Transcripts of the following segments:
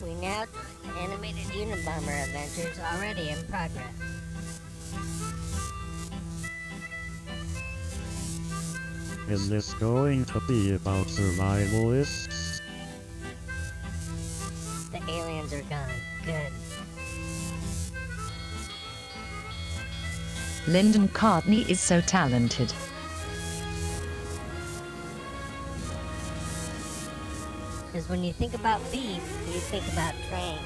We now join the animated Unabomber adventures already in progress. Is this going to be about survivalists? The aliens are gone. Good. Lyndon Cartney is so talented. Because when you think about beef, you think about trains.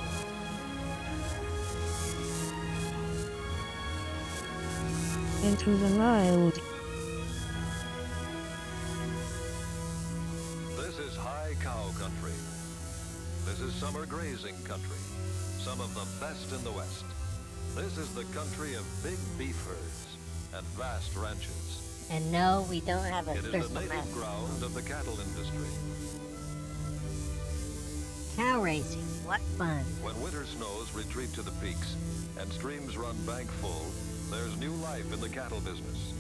Into the wild. This is high cow country. This is summer grazing country. Some of the best in the West. This is the country of big beef herds and vast ranches. And no, we don't have a It is crystal the native meth. ground of the cattle industry. Cow racing, what fun. When winter snows retreat to the peaks and streams run bank full, there's new life in the cattle business.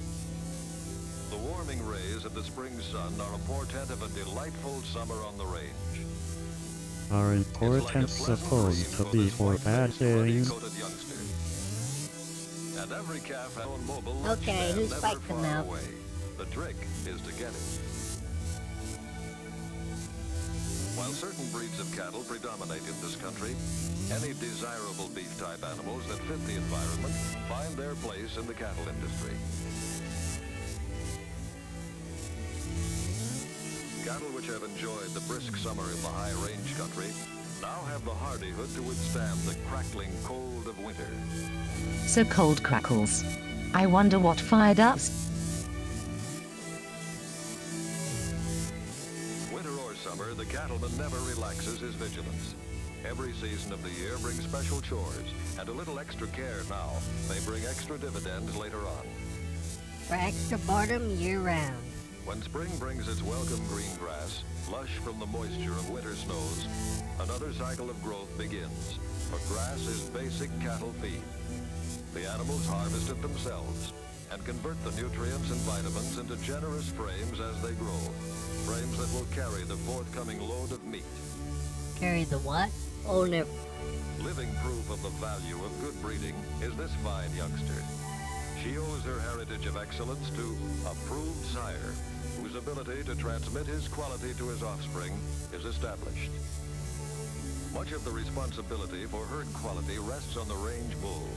The warming rays of the spring sun are a portent of a delightful summer on the range. Are It's like a importance pleasant supposed to dream for be this for bad white-faced, things? ruddy-coated youngster. And every calf has a mobile Okay, lunch who stand never spiked them far out? away. The trick is to get it. While certain breeds of cattle predominate in this country, any desirable beef-type animals that fit the environment find their place in the cattle industry. Cattle which have enjoyed the brisk summer in the high range country now have the hardihood to withstand the crackling cold of winter. So cold crackles. I wonder what fired us. Winter or summer, the cattleman never relaxes his vigilance. Every season of the year brings special chores, and a little extra care now may bring extra dividends later on. For extra boredom year-round. When spring brings its welcome green grass, lush from the moisture of winter snows, another cycle of growth begins, for grass is basic cattle feed. The animals harvest it themselves and convert the nutrients and vitamins into generous frames as they grow, frames that will carry the forthcoming load of meat. Carry the what? Oh, never. Living proof of the value of good breeding is this fine youngster. She owes her heritage of excellence to a proved sire, whose ability to transmit his quality to his offspring is established. Much of the responsibility for herd quality rests on the range bull.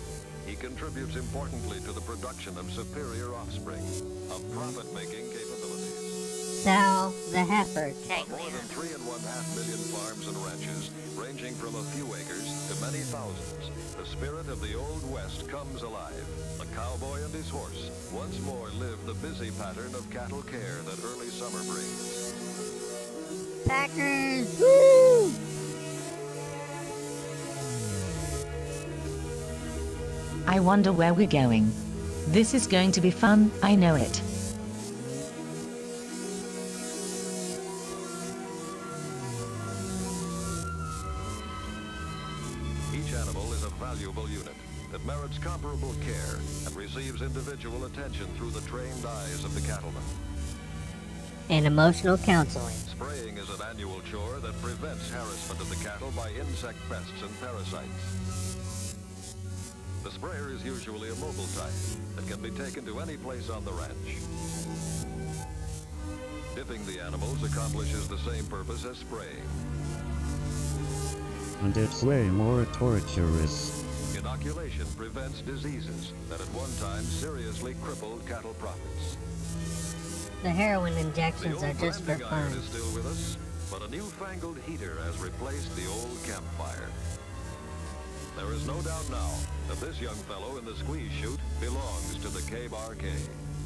He contributes importantly to the production of superior offspring, of profit-making capabilities. Sal, the heifer, On take more me than 3.5 million farms and ranches, ranging from a few acres to many thousands, the spirit of the Old West comes alive. The cowboy and his horse once more live the busy pattern of cattle care that early summer brings. Packers! Woo! I wonder where we're going. This is going to be fun, I know it. Each animal is a valuable unit that merits comparable care and receives individual attention through the trained eyes of the cattleman. And emotional counseling. Spraying is an annual chore that prevents harassment of the cattle by insect pests and parasites. The sprayer is usually a mobile type that can be taken to any place on the ranch. Dipping the animals accomplishes the same purpose as spraying. And it's way more torturous. Inoculation prevents diseases that at one time seriously crippled cattle profits. The heroin The injections are old just for branding iron fun. is still with us, but a newfangled heater has replaced the old campfire. There is no doubt now that this young fellow in the squeeze chute belongs to the K-Bar-K.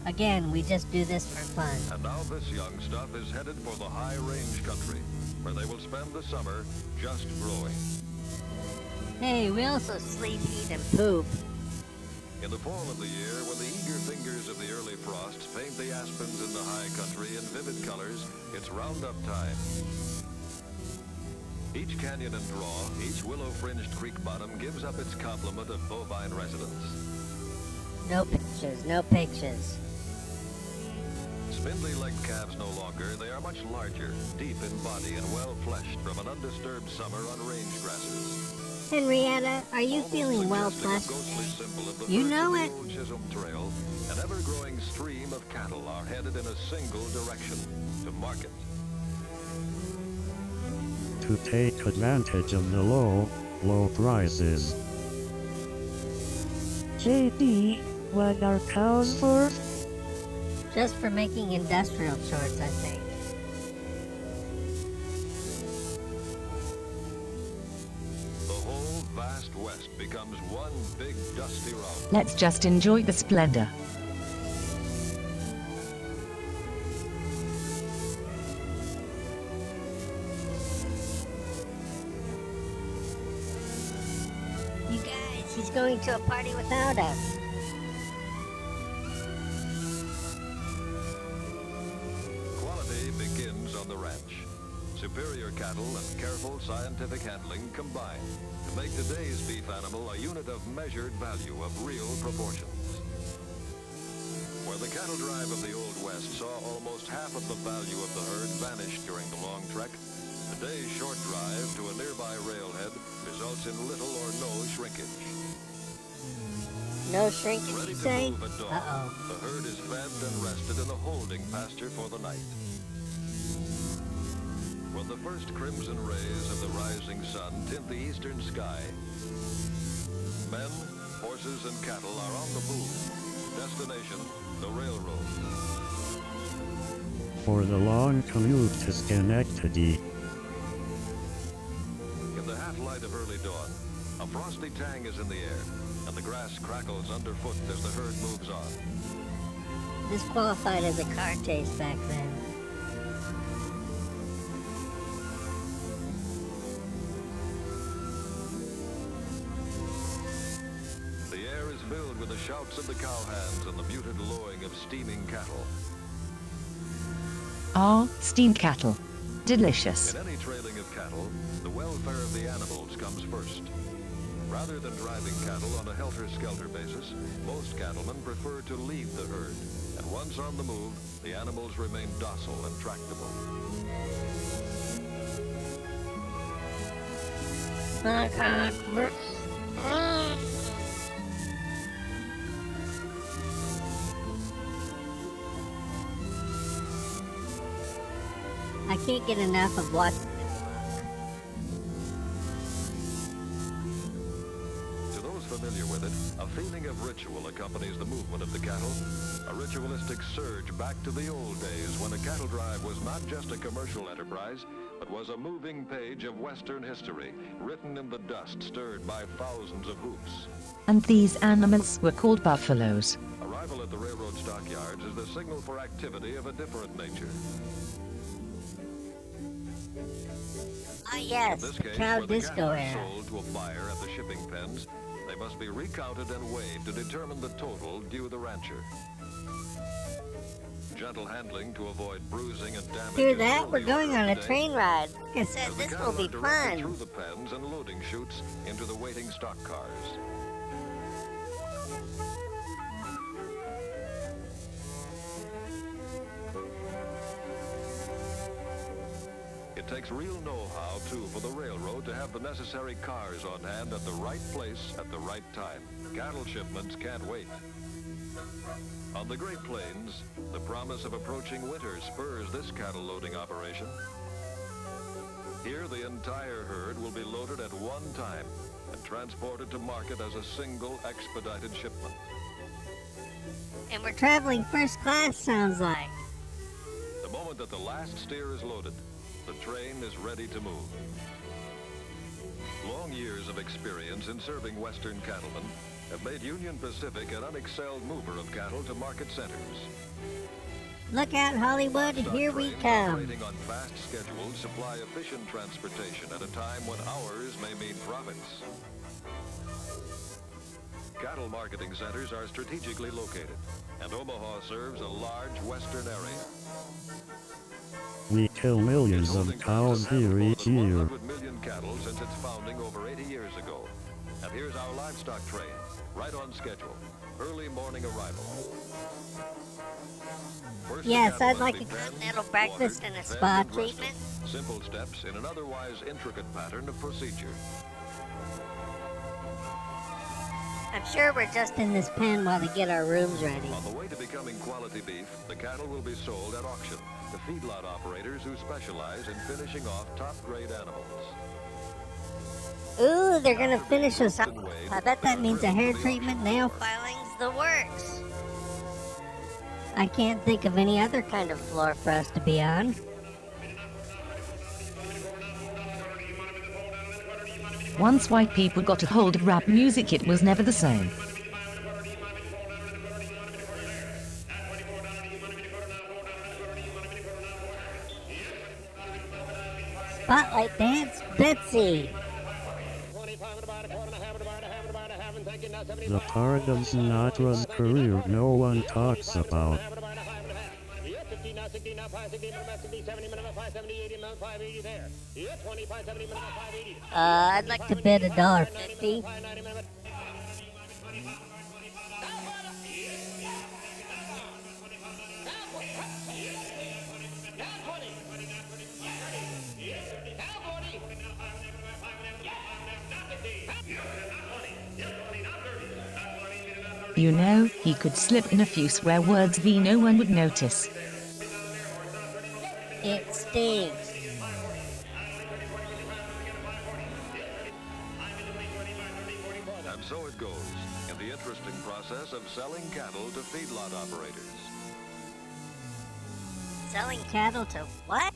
Again, we just do this for fun. And now this young stuff is headed for the high range country, where they will spend the summer just growing. Hey, we also sleep, eat, and poop. In the fall of the year, when the eager fingers of the early frosts paint the aspens in the high country in vivid colors, it's roundup time. Each canyon and draw, each willow-fringed creek bottom gives up its complement of bovine residents. No pictures, no pictures. Spindly-legged calves no longer, they are much larger, deep in body and well-fleshed from an undisturbed summer on range grasses. Henrietta, are you Almost feeling well suggesting a fleshed? ghostly symbol of the You herds know of the it. old Chisholm Trail, an ever-growing stream of cattle are headed in a single direction, to market. To take advantage of the low prices. JD, what are cows for? Just for making industrial shorts, I think. The whole vast West becomes one big dusty rout. Let's just enjoy the splendor. You guys, he's going to a party without us. Quality begins on the ranch. Superior cattle and careful scientific handling combine to make today's beef animal a unit of measured value of real proportions. Where the cattle drive of the Old West saw almost half of the value of the herd vanish during the long trek, today's short drive to a nearby railhead results in little or no shrinkage. No shrinkage, Ready you to say? move at dawn, Uh-oh. the herd is fed and rested in a holding pasture for the night. When the first crimson rays of the rising sun tint the eastern sky, men, horses, and cattle are on the move. Destination, the railroad. For the long commute to Schenectady. In the half-light of early dawn, a frosty tang is in the air, and the grass crackles underfoot as the herd moves on. This qualified as a car chase back then. The air is filled with the shouts of the cowhands and the muted lowing of steaming cattle. Ah, steamed cattle. Delicious. In any trailing of cattle, the welfare of the animals comes first. Rather than driving cattle on a helter-skelter basis, most cattlemen prefer to lead the herd, and once on the move, the animals remain docile and tractable. I can't get enough of watching them To those familiar with it, a feeling of ritual accompanies the movement of the cattle. A ritualistic surge back to the old days when a cattle drive was not just a commercial enterprise, but was a moving page of Western history, written in the dust stirred by thousands of hoofs. And these animals were called buffaloes. Arrival at the railroad stockyards is the signal for activity of a different nature. Ah, yes, In this the case, cow where the disco cattle are era. sold to a buyer at the shipping pens, they must be recounted and weighed to determine the total due the rancher. Gentle handling to avoid bruising and damage. Hear is that? still We're the going order on a of the day. train ride. Like I said, As the this cattle will be are directed fun. through the pens and loading chutes into the waiting stock cars. It takes real know-how, too, for the railroad to have the necessary cars on hand at the right place at the right time. Cattle shipments can't wait. On the Great Plains, the promise of approaching winter spurs this cattle loading operation. Here, the entire herd will be loaded at one time and transported to market as a single expedited shipment. And we're traveling first class, sounds like. The moment that the last steer is loaded, the train is ready to move. Long years of experience in serving Western cattlemen have made Union Pacific an unexcelled mover of cattle to market centers. Look out, Hollywood, Stock here we trains come. operating on fast schedules supply efficient transportation at a time when hours may mean profits. Cattle marketing centers are strategically located, and Omaha serves a large western area. We kill millions of cows here each year. 100 million cattle since its founding over 80 years ago. And here's our livestock train, right on schedule. Early morning arrival. First, Yes, the I'd cattle like must a be penned, continental breakfast watered, and a fed, spa and rested. treatment. Simple steps in an otherwise intricate pattern of procedure. I'm sure we're just in this pen while they get our rooms ready. On the way to becoming quality beef, the cattle will be sold at auction to feedlot operators who specialize in finishing off top-grade animals. Ooh, they're gonna finish us off. Often weighed, I bet that they're means a driven to hair the treatment, auction nail floor. filings, the works. I can't think of any other kind of floor for us to be on. Once white people got a hold of rap music, it was never the same. Spotlight dance, Betsy. The part of Sinatra's career no one talks about. I'd like to bid $1.50. You know, he could slip in a few swear words that no one would notice. It stinks. And so it goes in the interesting process of selling cattle to feedlot operators. Selling cattle to what?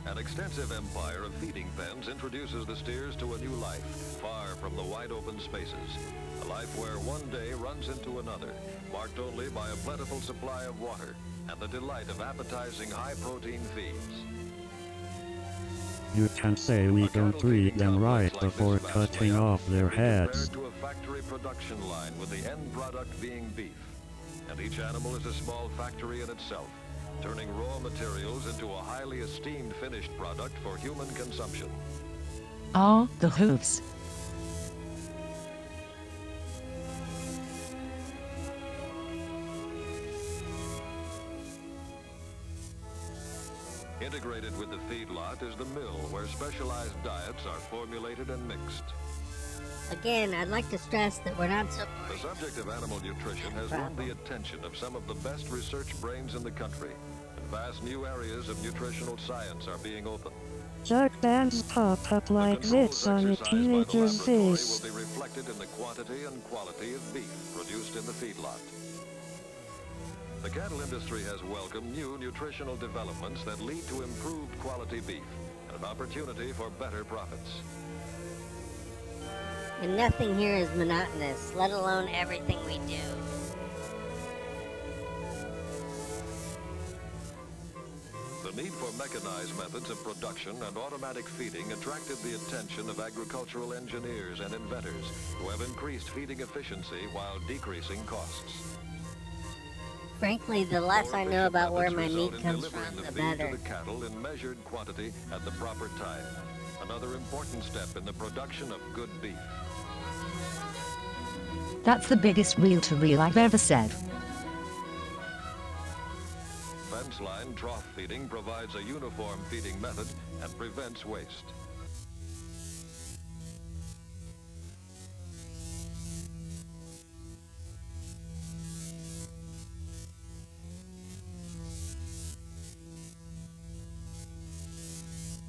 An extensive empire of feeding pens introduces the steers to a new life, far from the wide open spaces. A life where one day runs into another, marked only by a plentiful supply of water and the delight of appetizing high-protein feeds. You can say we don't treat them right before cutting off their heads. Compared to a factory production line with the end product being beef. And each animal is a small factory in itself, turning raw materials into a highly esteemed finished product for human consumption. Ah, the hooves. Integrated with the feedlot is the mill, where specialized diets are formulated and mixed. Again, I'd like to stress that we're not The supporting. subject of animal nutrition has won the attention of some of the best research brains in the country, and vast new areas of nutritional science are being opened. Dark bands pop up like The this controls on a exercised by the teenager's laboratory face. will be reflected in the quantity and quality of beef produced in the feedlot. The cattle industry has welcomed new nutritional developments that lead to improved quality beef and an opportunity for better profits. And nothing here is monotonous, let alone everything we do. The need for mechanized methods of production and automatic feeding attracted the attention of agricultural engineers and inventors who have increased feeding efficiency while decreasing costs. Frankly, the less I know about where my meat comes Delivering from, the the feed better. to the cattle in measured quantity at the proper time. Another important step in the production of good beef. That's the biggest reel-to-reel I've ever said. Fence line trough feeding provides a uniform feeding method and prevents waste.